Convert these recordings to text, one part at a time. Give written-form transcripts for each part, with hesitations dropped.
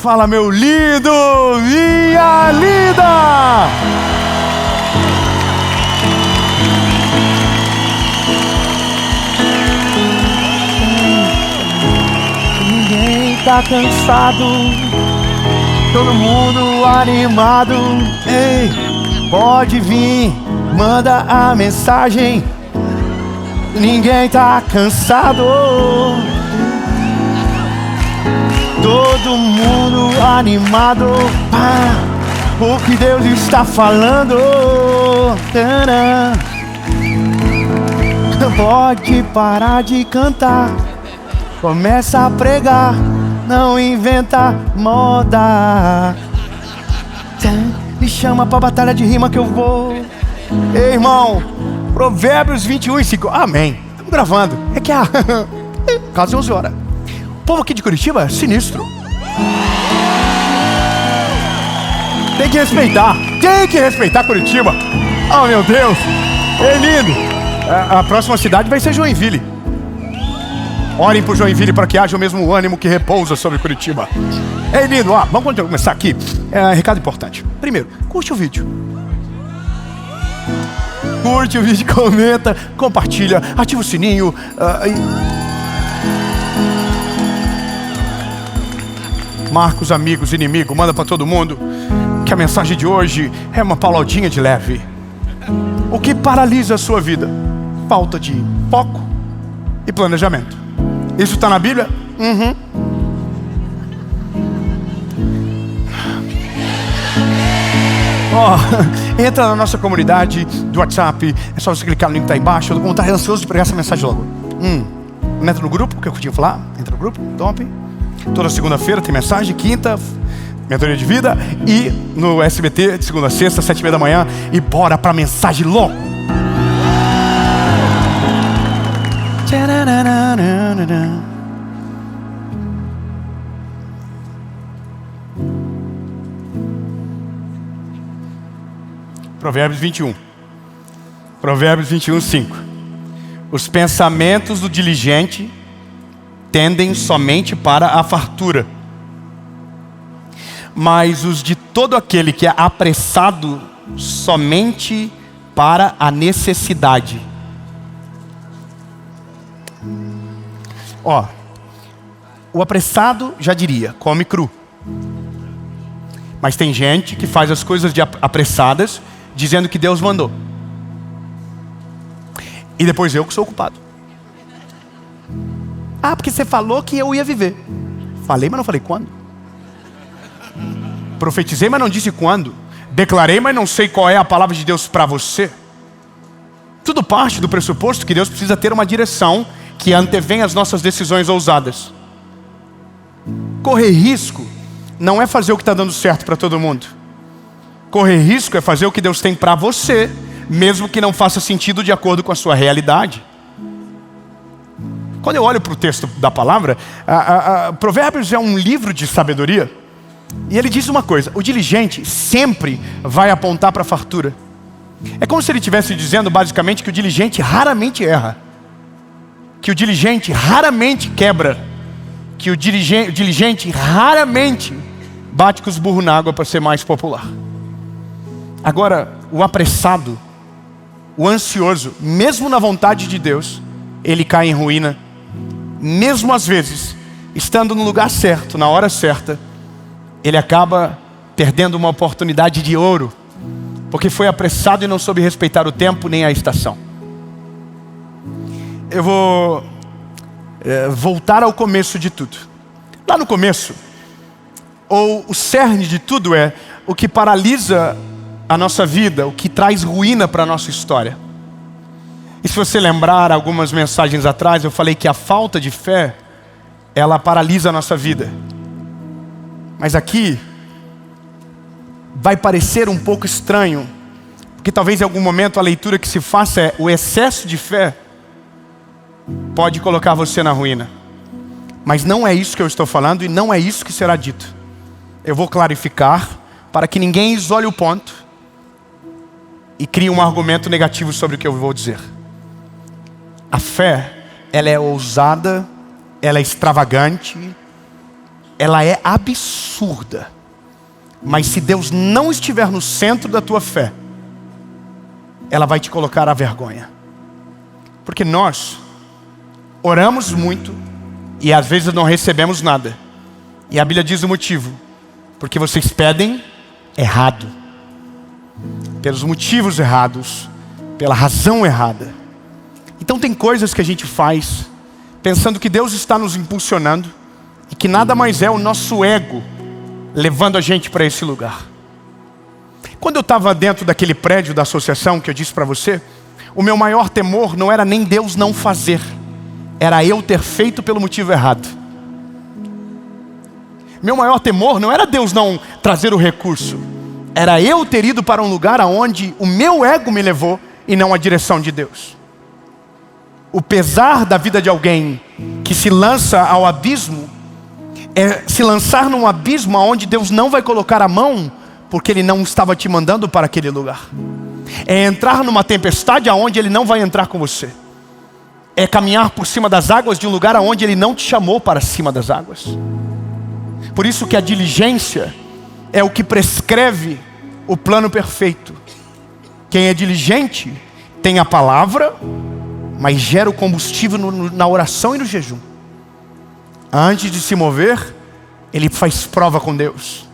Fala, meu lindo, minha linda! Ninguém tá cansado, todo mundo animado. Ei, pode vir, manda a mensagem. Ninguém tá cansado, todo mundo animado. O que Deus está falando. Pode parar de cantar, começa a pregar, não inventa moda. Me chama pra batalha de rima que eu vou. Ei, irmão, Provérbios 21:5. Amém. Estamos gravando. É que quase 11 horas. O povo aqui de Curitiba é sinistro. Tem que respeitar Curitiba. Oh, meu Deus. Ei, lindo. A próxima cidade vai ser Joinville. Orem por Joinville para que haja o mesmo ânimo que repousa sobre Curitiba. Ei, lindo, vamos começar aqui. Recado importante. Primeiro, curte o vídeo. Curte o vídeo, comenta, compartilha, ativa o sininho. Marca os amigos, inimigos, manda para todo mundo que a mensagem de hoje é uma pauladinha de leve. O que paralisa a sua vida? Falta de foco e planejamento. Isso está na Bíblia? Entra na nossa comunidade do WhatsApp. É só você clicar no link que está aí embaixo. Eu estou ansioso de pregar essa mensagem logo. Entra no grupo, que eu podia falar. Entra no grupo, top. Toda segunda-feira tem mensagem. Quinta, mentoria de vida. E no SBT, de segunda a sexta, 7h30 da manhã. E bora pra mensagem logo. Provérbios 21. Provérbios 21:5. Os pensamentos do diligente tendem somente para a fartura, mas os de todo aquele que é apressado somente para a necessidade. O apressado já diria, come cru. Mas tem gente que faz as coisas apressadas, dizendo que Deus mandou. E depois eu que sou o culpado. Porque você falou que eu ia viver. Falei, mas não falei quando. Profetizei, mas não disse quando. Declarei, mas não sei qual é a palavra de Deus para você. Tudo parte do pressuposto que Deus precisa ter uma direção que antevém as nossas decisões ousadas. Correr risco não é fazer o que está dando certo para todo mundo. Correr risco é fazer o que Deus tem para você, mesmo que não faça sentido de acordo com a sua realidade. Quando eu olho para o texto da palavra, Provérbios é um livro de sabedoria. E ele diz uma coisa: o diligente sempre vai apontar para a fartura. É como se ele estivesse dizendo basicamente que o diligente raramente erra, que o diligente raramente quebra, que o diligente raramente bate com os burros na água para ser mais popular. Agora, o apressado, o ansioso, mesmo na vontade de Deus, ele cai em ruína. Mesmo às vezes, estando no lugar certo, na hora certa, ele acaba perdendo uma oportunidade de ouro, porque foi apressado e não soube respeitar o tempo nem a estação. Eu vou voltar ao começo de tudo. Lá no começo, o cerne de tudo é o que paralisa a nossa vida, o que traz ruína para a nossa história. E se você lembrar, algumas mensagens atrás, eu falei que a falta de fé, ela paralisa a nossa vida. Mas aqui vai parecer um pouco estranho, porque talvez em algum momento a leitura que se faça é: o excesso de fé pode colocar você na ruína. Mas não é isso que eu estou falando e não é isso que será dito. Eu vou clarificar para que ninguém isole o ponto e crie um argumento negativo sobre o que eu vou dizer. A fé, ela é ousada, ela é extravagante, ela é absurda. Mas se Deus não estiver no centro da tua fé, ela vai te colocar à vergonha. Porque nós oramos muito e às vezes não recebemos nada. E a Bíblia diz o motivo: porque vocês pedem errado, pelos motivos errados, pela razão errada. Então tem coisas que a gente faz pensando que Deus está nos impulsionando e que nada mais é o nosso ego levando a gente para esse lugar. Quando eu estava dentro daquele prédio da associação que eu disse para você, o meu maior temor não era nem Deus não fazer, era eu ter feito pelo motivo errado. Meu maior temor não era Deus não trazer o recurso, era eu ter ido para um lugar aonde o meu ego me levou e não a direção de Deus. O pesar da vida de alguém que se lança ao abismo é se lançar num abismo onde Deus não vai colocar a mão, porque Ele não estava te mandando para aquele lugar. É entrar numa tempestade aonde Ele não vai entrar com você. É caminhar por cima das águas de um lugar aonde Ele não te chamou para cima das águas. Por isso que a diligência é o que prescreve o plano perfeito. Quem é diligente tem a palavra, mas gera o combustível na oração e no jejum. Antes de se mover, ele faz prova com Deus.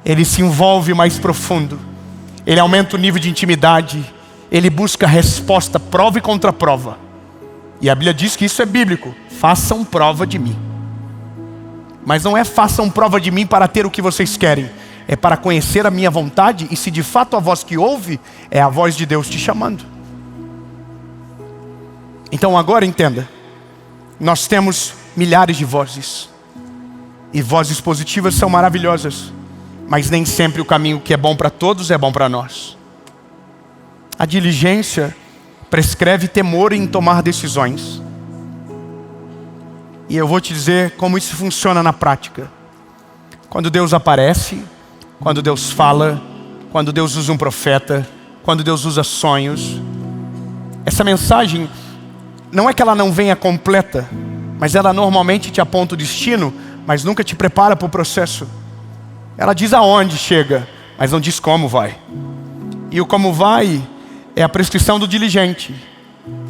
Ele se envolve mais profundo. Ele aumenta o nível de intimidade. Ele busca resposta, prova e contraprova. E a Bíblia diz que isso é bíblico. Façam prova de mim. Mas não é façam prova de mim para ter o que vocês querem. É para conhecer a minha vontade e se de fato a voz que ouve é a voz de Deus te chamando. Então agora entenda. Nós temos milhares de vozes. E vozes positivas são maravilhosas. Mas nem sempre o caminho que é bom para todos é bom para nós. A diligência prescreve temor em tomar decisões. E eu vou te dizer como isso funciona na prática. Quando Deus aparece, quando Deus fala, quando Deus usa um profeta, quando Deus usa sonhos. Essa mensagem, não é que ela não venha completa, mas ela normalmente te aponta o destino, mas nunca te prepara para o processo. Ela diz aonde chega, mas não diz como vai. E o como vai é a prescrição do diligente.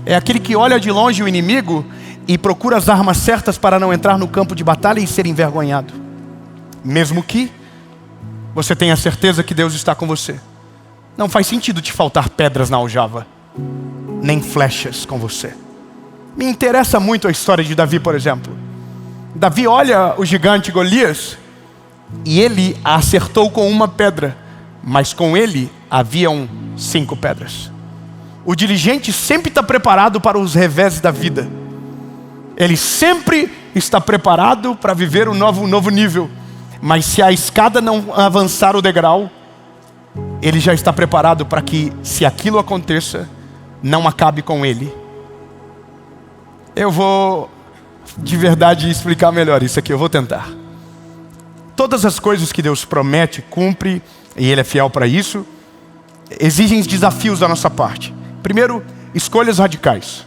É aquele que olha de longe o inimigo e procura as armas certas para não entrar no campo de batalha e ser envergonhado. Mesmo que você tenha certeza que Deus está com você. Não faz sentido te faltar pedras na aljava, nem flechas com você. Me interessa muito a história de Davi, por exemplo. Davi olha o gigante Golias e ele a acertou com uma pedra, mas com ele haviam 5 pedras. O diligente sempre está preparado para os revés da vida. Ele sempre está preparado para viver um novo nível. Mas se a escada não avançar o degrau, ele já está preparado para que, se aquilo aconteça, não acabe com ele. Eu vou de verdade explicar melhor isso aqui, eu vou tentar. Todas as coisas que Deus promete, cumpre, e Ele é fiel para isso, exigem desafios da nossa parte. Primeiro, escolhas radicais.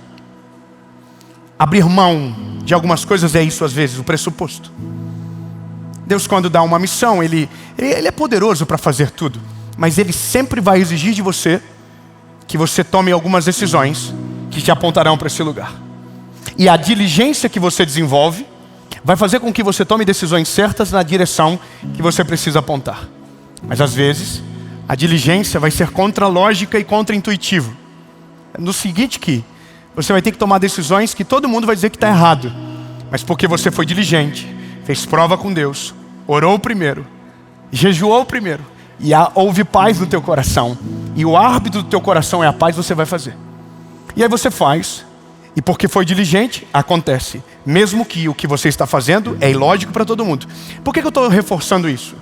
Abrir mão de algumas coisas é isso às vezes, o pressuposto. Deus, quando dá uma missão, Ele é poderoso para fazer tudo. Mas Ele sempre vai exigir de você que você tome algumas decisões que te apontarão para esse lugar. E a diligência que você desenvolve vai fazer com que você tome decisões certas na direção que você precisa apontar. Mas às vezes, a diligência vai ser contra-lógica e contra-intuitivo. No seguinte que você vai ter que tomar decisões que todo mundo vai dizer que está errado. Mas porque você foi diligente, fez prova com Deus, orou primeiro, jejuou primeiro, e houve paz no teu coração. E o árbitro do teu coração é a paz, você vai fazer. E aí você faz, e porque foi diligente, acontece. Mesmo que o que você está fazendo é ilógico para todo mundo. Por que eu estou reforçando isso?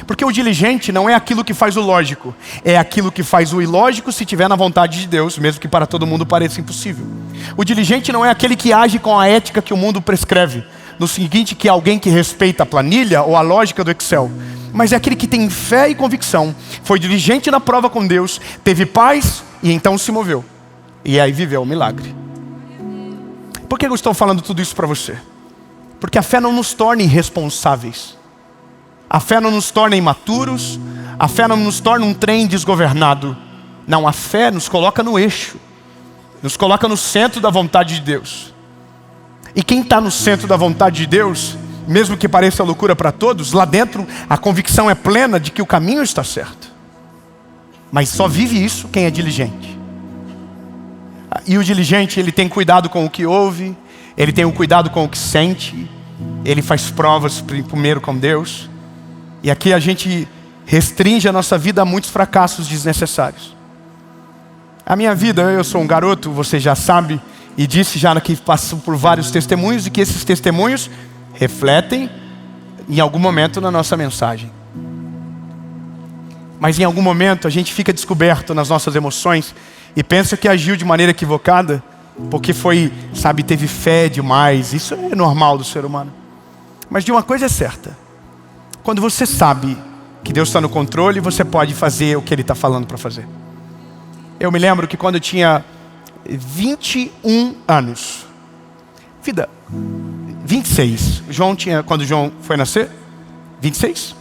Porque o diligente não é aquilo que faz o lógico, é aquilo que faz o ilógico se tiver na vontade de Deus, mesmo que para todo mundo pareça impossível. O diligente não é aquele que age com a ética que o mundo prescreve, no seguinte que é alguém que respeita a planilha ou a lógica do Excel, mas é aquele que tem fé e convicção, foi diligente na prova com Deus, teve paz e então se moveu. E aí viveu o milagre. Por que eu estou falando tudo isso para você? Porque a fé não nos torna irresponsáveis. A fé não nos torna imaturos. A fé não nos torna um trem desgovernado. Não, a fé nos coloca no eixo. Nos coloca no centro da vontade de Deus. E quem está no centro da vontade de Deus, mesmo que pareça loucura para todos, lá dentro a convicção é plena de que o caminho está certo. Mas só vive isso quem é diligente. E o diligente, ele tem cuidado com o que ouve, ele tem o cuidado com o que sente, ele faz provas primeiro com Deus. E aqui a gente restringe a nossa vida a muitos fracassos desnecessários. A minha vida, eu sou um garoto, você já sabe, e disse já que passou por vários testemunhos, e que esses testemunhos refletem em algum momento na nossa mensagem. Mas em algum momento a gente fica descoberto nas nossas emoções e pensa que agiu de maneira equivocada porque teve fé demais. Isso é normal do ser humano. Mas de uma coisa é certa: quando você sabe que Deus está no controle, você pode fazer o que Ele está falando para fazer. Eu me lembro que quando eu tinha 21 anos, 26, quando o João foi nascer, 26?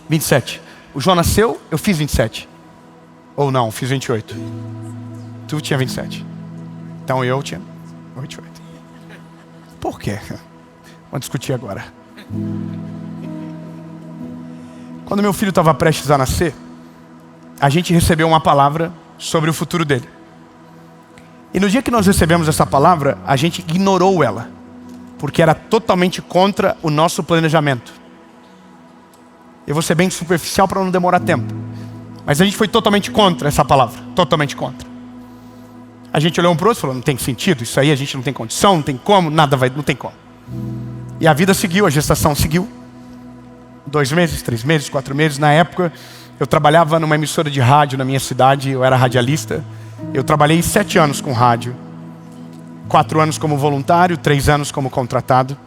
27. O João nasceu, eu fiz 27. Ou não, fiz 28. Tu tinha 27. Então eu tinha 28. Por quê? Vamos discutir agora. Quando meu filho estava prestes a nascer, a gente recebeu uma palavra sobre o futuro dele. E no dia que nós recebemos essa palavra, a gente ignorou ela, porque era totalmente contra o nosso planejamento. Eu vou ser bem superficial para não demorar tempo, mas a gente foi totalmente contra essa palavra, totalmente contra. A gente olhou um para o outro e falou: não tem sentido, isso aí a gente não tem condição, não tem como, não tem como. E a vida seguiu, a gestação seguiu. 2 meses, 3 meses, 4 meses. Na época, eu trabalhava numa emissora de rádio na minha cidade, eu era radialista. Eu trabalhei 7 anos com rádio. 4 anos como voluntário, 3 anos como contratado.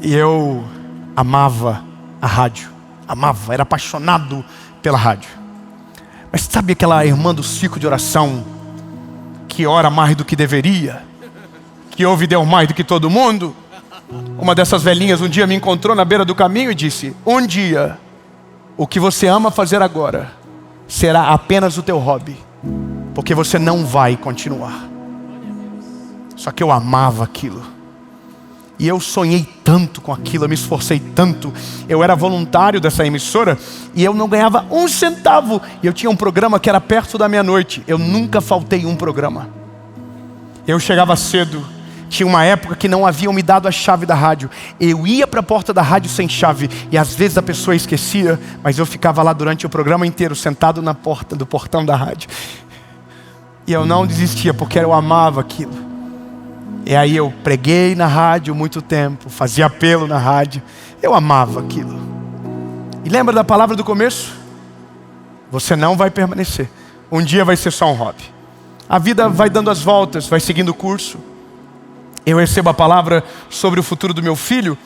E eu amava a rádio. Amava, era apaixonado pela rádio. Mas sabe aquela irmã do ciclo de oração que ora mais do que deveria? Que ouve Deus mais do que todo mundo? Uma dessas velhinhas um dia me encontrou na beira do caminho e disse: um dia, o que você ama fazer agora será apenas o teu hobby, porque você não vai continuar. Só que eu amava aquilo. E eu sonhei tanto com aquilo, eu me esforcei tanto. Eu era voluntário dessa emissora e eu não ganhava 1 centavo. E eu tinha um programa que era perto da meia-noite. Eu nunca faltei um programa. Eu chegava cedo. Tinha uma época que não haviam me dado a chave da rádio. Eu ia para a porta da rádio sem chave. E às vezes a pessoa esquecia, mas eu ficava lá durante o programa inteiro, sentado na porta do portão da rádio. E eu não desistia, porque eu amava aquilo. E aí eu preguei na rádio muito tempo, fazia apelo na rádio. Eu amava aquilo. E lembra da palavra do começo? Você não vai permanecer. Um dia vai ser só um hobby. A vida vai dando as voltas, vai seguindo o curso. Eu recebo a palavra sobre o futuro do meu filho,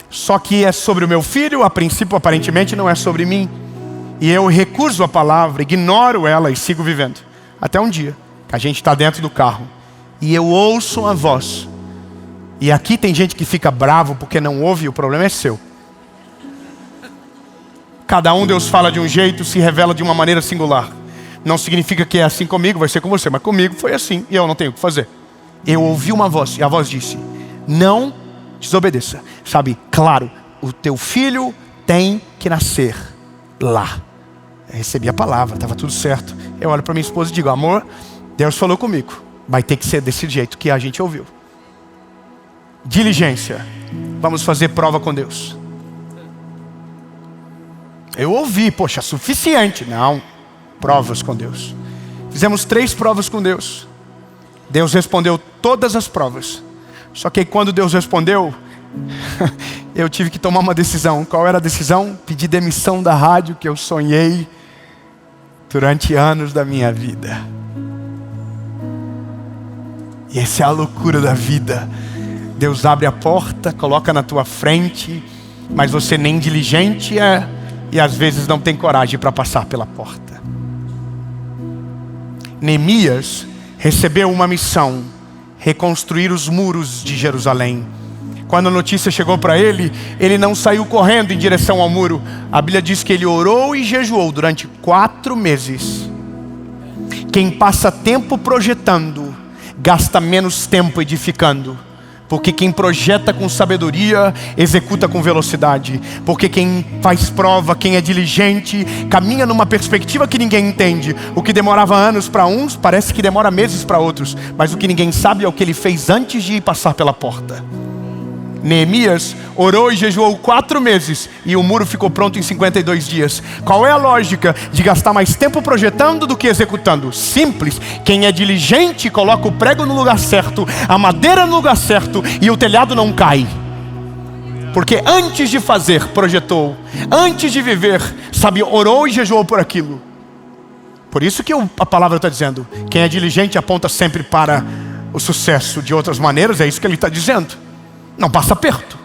só que é sobre o meu filho, a princípio aparentemente não é sobre mim. E eu recuso a palavra, ignoro ela e sigo vivendo. Até um dia, que a gente está dentro do carro. E eu ouço uma voz. E aqui tem gente que fica bravo porque não ouve, o problema é seu. Cada um Deus fala de um jeito, se revela de uma maneira singular. Não significa que é assim comigo, vai ser com você, mas comigo foi assim e eu não tenho o que fazer. Eu ouvi uma voz e a voz disse: não desobedeça. Sabe, claro, o teu filho tem que nascer lá. Eu recebi a palavra, estava tudo certo. Eu olho para minha esposa e digo: amor, Deus falou comigo. Vai ter que ser desse jeito que a gente ouviu. Diligência. Vamos fazer prova com Deus. Eu ouvi, poxa, suficiente. Não, provas com Deus. Fizemos 3 provas com Deus. Deus respondeu todas as provas. Só que quando Deus respondeu, eu tive que tomar uma decisão. Qual era a decisão? Pedir demissão da rádio que eu sonhei durante anos da minha vida. E essa é a loucura da vida. Deus abre a porta, coloca na tua frente, mas você nem diligente é, e às vezes não tem coragem para passar pela porta. Neemias recebeu uma missão reconstruir os muros de Jerusalém. Quando a notícia chegou para ele, ele não saiu correndo em direção ao muro. A Bíblia diz que ele orou e jejuou durante 4 meses. Quem passa tempo projetando, gasta menos tempo edificando. Porque quem projeta com sabedoria, executa com velocidade. Porque quem faz prova, quem é diligente, caminha numa perspectiva que ninguém entende. O que demorava anos para uns, parece que demora meses para outros. Mas o que ninguém sabe é o que ele fez antes de ir passar pela porta. Neemias orou e jejuou 4 meses e o muro ficou pronto em 52 dias. Qual é a lógica de gastar mais tempo projetando do que executando? Simples. Quem é diligente coloca o prego no lugar certo, a madeira no lugar certo e o telhado não cai. Porque antes de fazer, projetou. Antes de viver, sabe, orou e jejuou por aquilo. Por isso que a palavra está dizendo, quem é diligente aponta sempre para o sucesso. De outras maneiras, é isso que ele está dizendo. Não passa perto.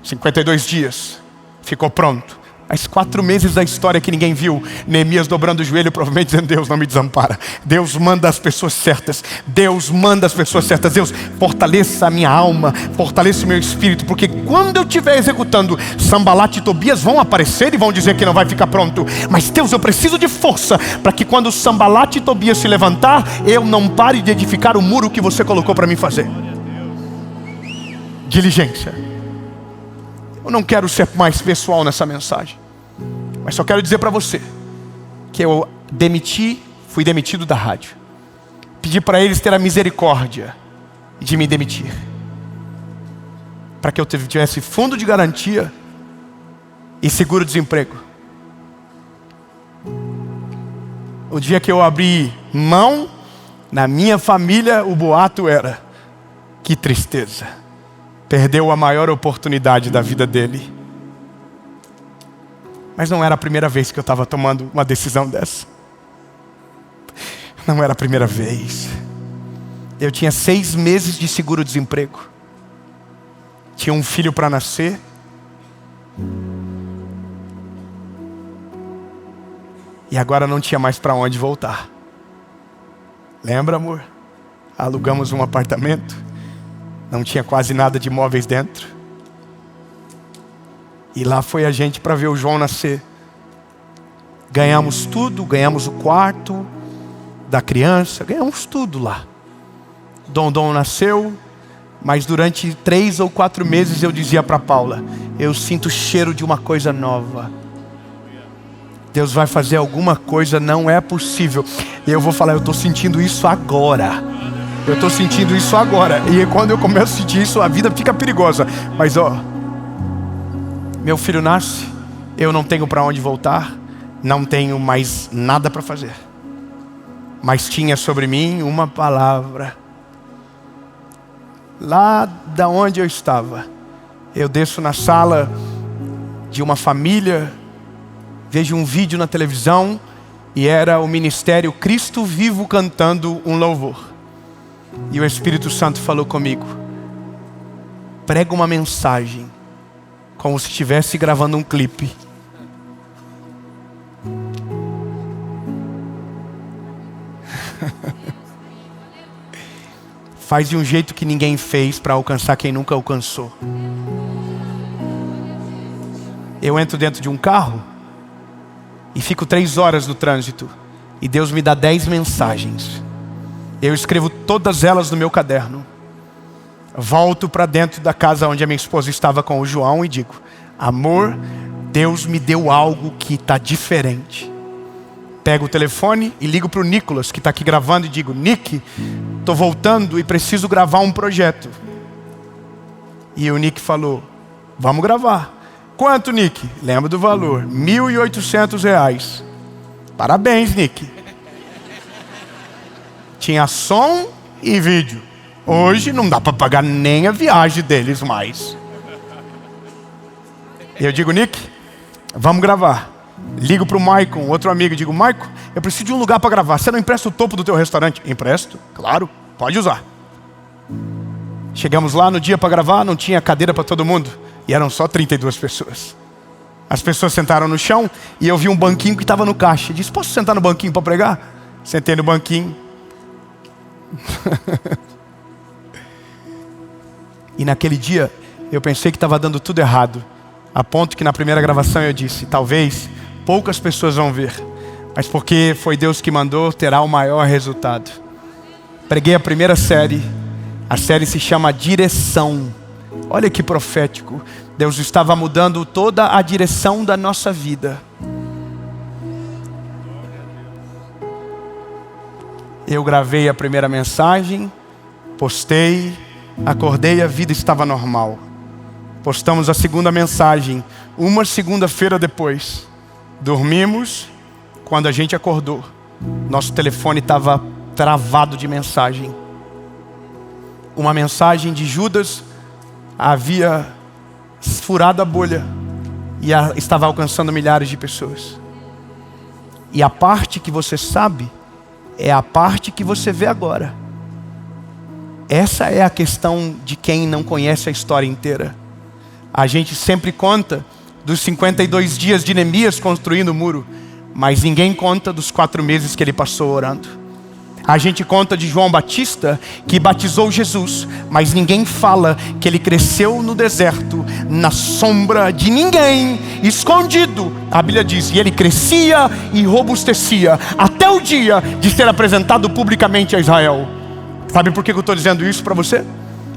52 dias. Ficou pronto. Mas 4 meses da história que ninguém viu. Neemias dobrando o joelho, provavelmente dizendo, Deus não me desampara. Deus manda as pessoas certas. Deus manda as pessoas certas. Deus, fortaleça a minha alma. Fortaleça o meu espírito. Porque quando eu estiver executando, Sambalat e Tobias vão aparecer e vão dizer que não vai ficar pronto. Mas Deus, eu preciso de força. Para que quando Sambalat e Tobias se levantar, eu não pare de edificar o muro que você colocou para mim fazer. Diligência. Eu não quero ser mais pessoal nessa mensagem, mas só quero dizer para você que eu fui demitido da rádio. Pedi para eles ter a misericórdia de me demitir, para que eu tivesse fundo de garantia e seguro-desemprego. O dia que eu abri mão, na minha família o boato era, que tristeza. Perdeu a maior oportunidade da vida dele. Mas não era a primeira vez que eu estava tomando uma decisão dessa. Não era a primeira vez. Eu tinha 6 meses de seguro-desemprego. Tinha um filho para nascer. E agora não tinha mais para onde voltar. Lembra, amor? Alugamos um apartamento. Não tinha quase nada de móveis dentro. E lá foi a gente para ver o João nascer. Ganhamos tudo, ganhamos o quarto da criança, ganhamos tudo lá. Dom nasceu, mas durante 3 ou 4 meses eu dizia para Paula, eu sinto o cheiro de uma coisa nova. Deus vai fazer alguma coisa, não é possível. E eu vou falar, eu estou sentindo isso agora. Eu estou sentindo isso agora. E quando eu começo a sentir isso, a vida fica perigosa. Mas meu filho nasce, eu não tenho para onde voltar, não tenho mais nada para fazer. Mas tinha sobre mim uma palavra. Lá da onde eu estava, eu desço na sala de uma família, vejo um vídeo na televisão e era o ministério Cristo Vivo cantando um louvor. E o Espírito Santo falou comigo, prega uma mensagem, como se estivesse gravando um clipe. Faz de um jeito que ninguém fez para alcançar quem nunca alcançou. Eu entro dentro de um carro e fico 3 horas no trânsito. E Deus me dá 10 mensagens. Eu escrevo todas elas no meu caderno. Volto para dentro da casa onde a minha esposa estava com o João e digo, amor, Deus me deu algo que está diferente. Pego o telefone e ligo para o Nicolas, que está aqui gravando, e digo, Nick, estou voltando e preciso gravar um projeto. E o Nick falou, vamos gravar. Quanto, Nick? Lembra do valor, R$1.800. Parabéns, Nick. Tinha som e vídeo. Hoje não dá para pagar nem a viagem deles mais. E eu digo, Nick, vamos gravar. Ligo para o Maicon, outro amigo, e digo, Maicon, eu preciso de um lugar para gravar. Você não empresta o topo do teu restaurante? Empresto, claro, pode usar. Chegamos lá no dia para gravar, não tinha cadeira para todo mundo. E eram só 32 pessoas. As pessoas sentaram no chão e eu vi um banquinho que estava no caixa. Disse, posso sentar no banquinho para pregar? Sentei no banquinho. E naquele dia, eu pensei que estava dando tudo errado. A ponto que na primeira gravação eu disse, talvez poucas pessoas vão ver, mas porque foi Deus que mandou, terá o maior resultado. Preguei a primeira série. A série se chama Direção. Olha que profético. Deus estava mudando toda a direção da nossa vida. Eu gravei a primeira mensagem, postei, acordei, a vida estava normal. Postamos a segunda mensagem, uma segunda-feira depois. Dormimos, quando a gente acordou, nosso telefone estava travado de mensagem. Uma mensagem de Judas havia furado a bolha e estava alcançando milhares de pessoas. E a parte que você sabe é a parte que você vê agora. Essa é a questão de quem não conhece a história inteira. A gente sempre conta dos 52 dias de Neemias construindo o muro, mas ninguém conta dos 4 meses que ele passou orando. A gente conta de João Batista, que batizou Jesus, mas ninguém fala que ele cresceu no deserto, na sombra de ninguém, escondido. A Bíblia diz, e ele crescia e robustecia, até o dia de ser apresentado publicamente a Israel. Sabe por que eu estou dizendo isso para você?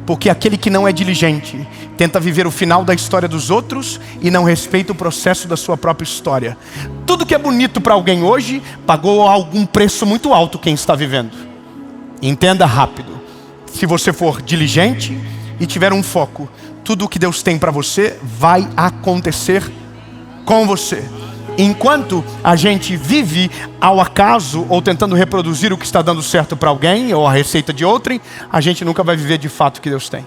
Porque aquele que não é diligente tenta viver o final da história dos outros e não respeita o processo da sua própria história. Tudo que é bonito para alguém hoje pagou algum preço muito alto quem está vivendo. Entenda rápido. Se você for diligente e tiver um foco, tudo o que Deus tem para você vai acontecer com você. Enquanto a gente vive ao acaso ou tentando reproduzir o que está dando certo para alguém ou a receita de outrem, a gente nunca vai viver de fato o que Deus tem.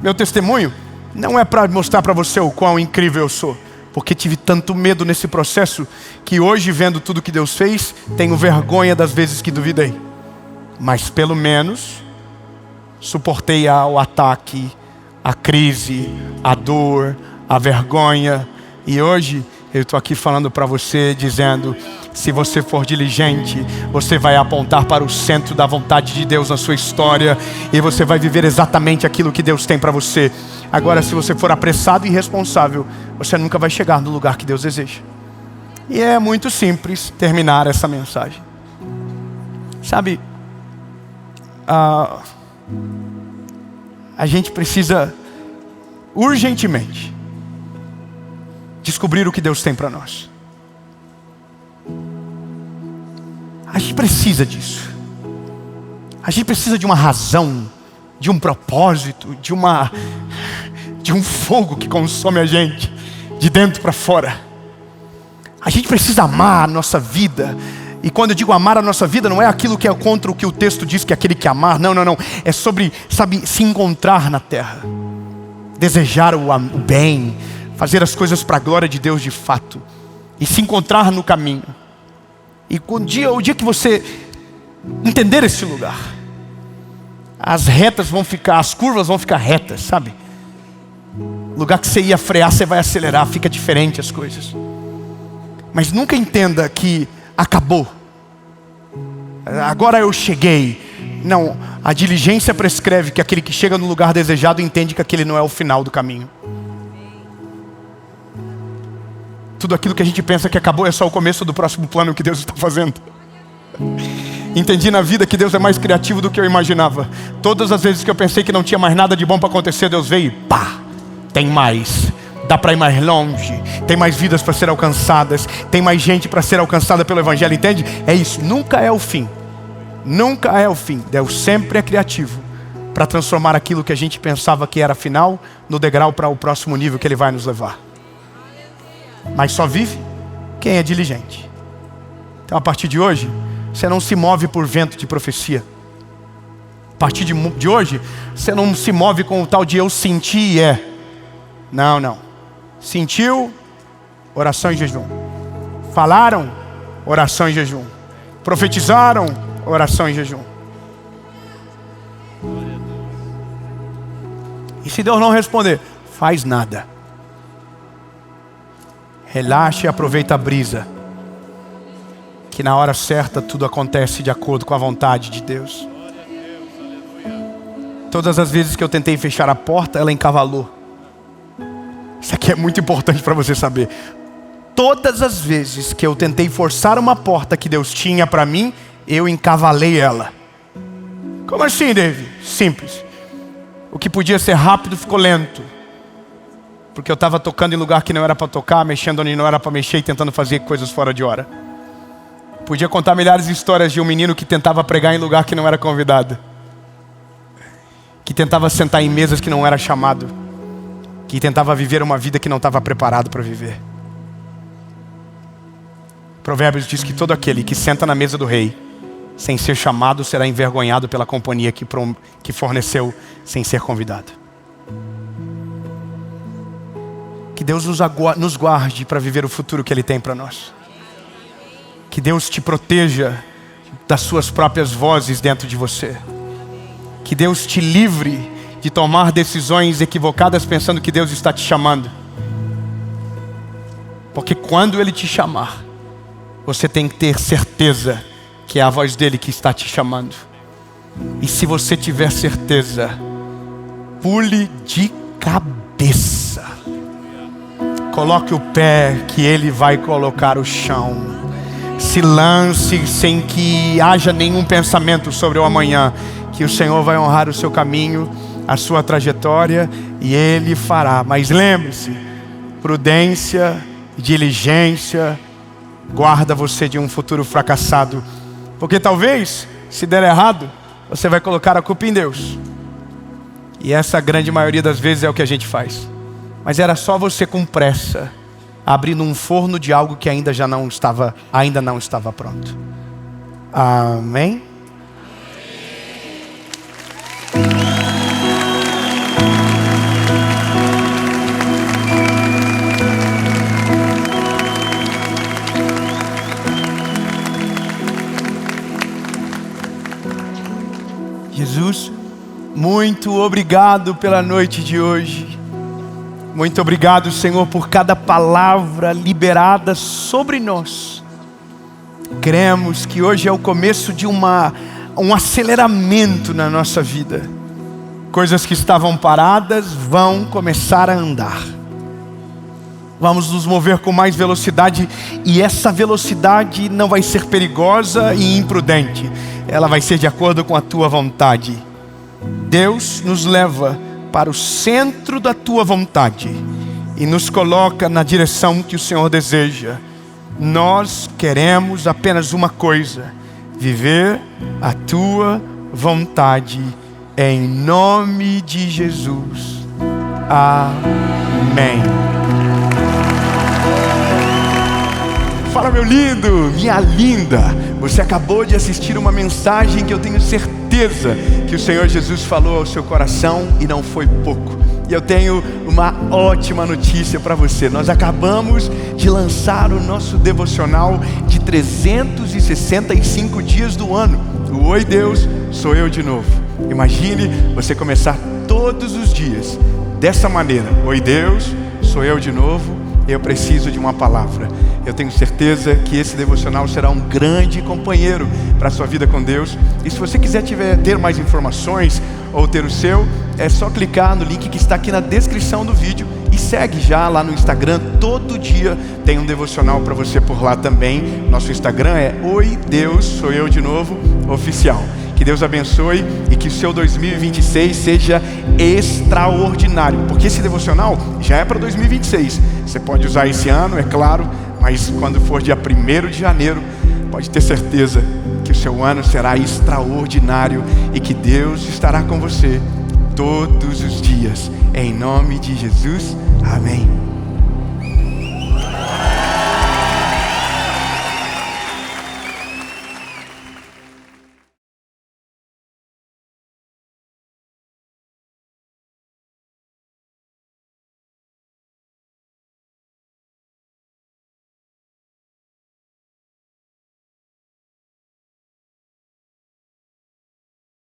Meu testemunho não é para mostrar para você o quão incrível eu sou, porque tive tanto medo nesse processo que hoje, vendo tudo que Deus fez, tenho vergonha das vezes que duvidei. Mas pelo menos suportei o ataque, a crise, a dor, a vergonha. E hoje eu estou aqui falando para você, dizendo, se você for diligente, você vai apontar para o centro da vontade de Deus na sua história, e você vai viver exatamente aquilo que Deus tem para você. Agora, se você for apressado e irresponsável, você nunca vai chegar no lugar que Deus deseja. E é muito simples terminar essa mensagem. Sabe, a gente precisa urgentemente descobrir o que Deus tem para nós. A gente precisa disso. A gente precisa de uma razão, de um propósito, de um fogo que consome a gente, de dentro para fora. A gente precisa amar a nossa vida. E quando eu digo amar a nossa vida, não é aquilo que é contra o que o texto diz que é aquele que amar. Não. É sobre, sabe, se encontrar na terra. Desejar o bem. Fazer as coisas para a glória de Deus de fato. E se encontrar no caminho. E o dia que você entender esse lugar, as curvas vão ficar retas, sabe? Lugar que você ia frear, você vai acelerar, fica diferente as coisas. Mas nunca entenda que acabou. Agora eu cheguei. Não, a diligência prescreve que aquele que chega no lugar desejado entende que aquele não é o final do caminho. Tudo aquilo que a gente pensa que acabou é só o começo do próximo plano que Deus está fazendo. Entendi na vida que Deus é mais criativo do que eu imaginava. Todas as vezes que eu pensei que não tinha mais nada de bom para acontecer, Deus veio e pá, tem mais. Dá para ir mais longe. Tem mais vidas para ser alcançadas. Tem mais gente para ser alcançada pelo Evangelho, entende? É isso, nunca é o fim. Nunca é o fim. Deus sempre é criativo para transformar aquilo que a gente pensava que era final no degrau para o próximo nível que Ele vai nos levar. Mas só vive quem é diligente. Então a partir de hoje, você não se move por vento de profecia. A partir de hoje, você não se move com o tal de eu senti e é. Não. Sentiu, oração e jejum. Falaram, oração e jejum. Profetizaram, oração e jejum. E se Deus não responder, faz nada. Relaxa e aproveita a brisa. Que na hora certa tudo acontece de acordo com a vontade de Deus. Todas as vezes que eu tentei fechar a porta, ela encavalou. Isso aqui é muito importante para você saber. Todas as vezes que eu tentei forçar uma porta que Deus tinha para mim, eu encavalei ela. Como assim, David? Simples. O que podia ser rápido ficou lento. Porque eu estava tocando em lugar que não era para tocar, mexendo onde não era para mexer e tentando fazer coisas fora de hora. Podia contar milhares de histórias de um menino que tentava pregar em lugar que não era convidado. Que tentava sentar em mesas que não era chamado. Que tentava viver uma vida que não estava preparado para viver. Provérbios diz que todo aquele que senta na mesa do rei, sem ser chamado, será envergonhado pela companhia que forneceu, sem ser convidado. Que Deus nos guarde para viver o futuro que Ele tem para nós. Que Deus te proteja das suas próprias vozes dentro de você. Que Deus te livre de tomar decisões equivocadas pensando que Deus está te chamando. Porque quando Ele te chamar, você tem que ter certeza que é a voz dele que está te chamando. E se você tiver certeza, pule de cabeça. Coloque o pé que ele vai colocar o chão. Se lance sem que haja nenhum pensamento sobre o amanhã. Que o Senhor vai honrar o seu caminho, a sua trajetória, e Ele fará. Mas lembre-se, prudência, diligência, guarda você de um futuro fracassado. Porque talvez, se der errado, você vai colocar a culpa em Deus. E essa grande maioria das vezes é o que a gente faz. Mas era só você com pressa, abrindo um forno de algo que ainda não estava pronto. Amém? Jesus, muito obrigado pela noite de hoje. Muito obrigado, Senhor, por cada palavra liberada sobre nós. Cremos que hoje é o começo de um aceleramento na nossa vida. Coisas que estavam paradas vão começar a andar. Vamos nos mover com mais velocidade, e essa velocidade não vai ser perigosa e imprudente. Ela vai ser de acordo com a tua vontade. Deus nos leva para o centro da tua vontade e nos coloca na direção que o Senhor deseja. Nós queremos apenas uma coisa: viver a tua vontade, em nome de Jesus. Amém. Fala, meu lindo, minha linda. Você acabou de assistir uma mensagem que eu tenho certeza que o Senhor Jesus falou ao seu coração, e não foi pouco. E eu tenho uma ótima notícia para você. Nós acabamos de lançar o nosso devocional de 365 dias do ano. O Oi Deus, sou eu de novo. Imagine você começar todos os dias dessa maneira: Oi Deus, sou eu de novo. Eu preciso de uma palavra. Eu tenho certeza que esse devocional será um grande companheiro para a sua vida com Deus. E se você quiser ter mais informações ou ter o seu, é só clicar no link que está aqui na descrição do vídeo e segue já lá no Instagram. Todo dia tem um devocional para você por lá também. Nosso Instagram é Oi Deus, sou eu de novo, oficial. Que Deus abençoe e que o seu 2026 seja extraordinário. Porque esse devocional já é para 2026. Você pode usar esse ano, é claro, mas quando for dia 1º de janeiro, pode ter certeza que o seu ano será extraordinário e que Deus estará com você todos os dias. Em nome de Jesus, amém.